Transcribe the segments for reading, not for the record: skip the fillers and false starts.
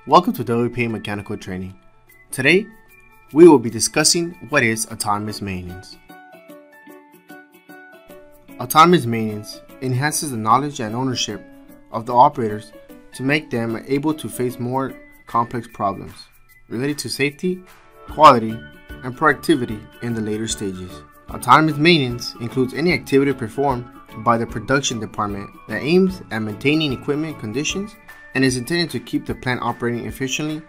Welcome to WPA Mechanical Training. Today, we will be discussing what is autonomous maintenance. Autonomous maintenance enhances the knowledge and ownership of the operators to make them able to face more complex problems related to safety, quality, and productivity in the later stages. Autonomous maintenance includes any activity performed by the production department that aims at maintaining equipment conditions and is intended to keep the plant operating efficiently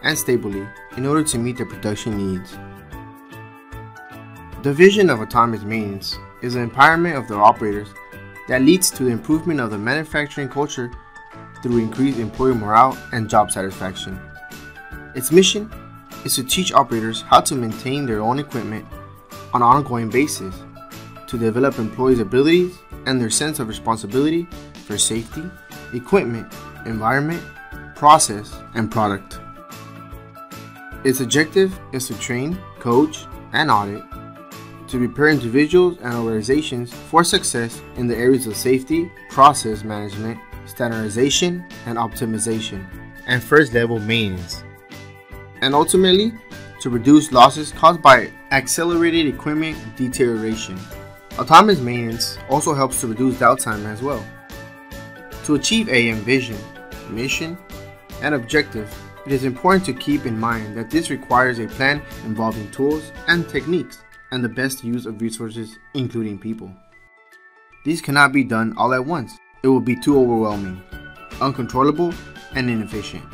and stably in order to meet the production needs. The vision of autonomous maintenance is the empowerment of the operators that leads to the improvement of the manufacturing culture through increased employee morale and job satisfaction. Its mission is to teach operators how to maintain their own equipment on an ongoing basis, to develop employees' abilities and their sense of responsibility for safety, equipment, environment, process, and product. Its objective is to train, coach, and audit to prepare individuals and organizations for success in the areas of safety, process management, standardization, and optimization, and first-level maintenance, and ultimately to reduce losses caused by accelerated equipment deterioration. Autonomous maintenance also helps to reduce downtime as well. To achieve AM vision, mission, and objective, it is important to keep in mind that this requires a plan involving tools and techniques and the best use of resources, including people. These cannot be done all at once. It will be too overwhelming, uncontrollable, and inefficient.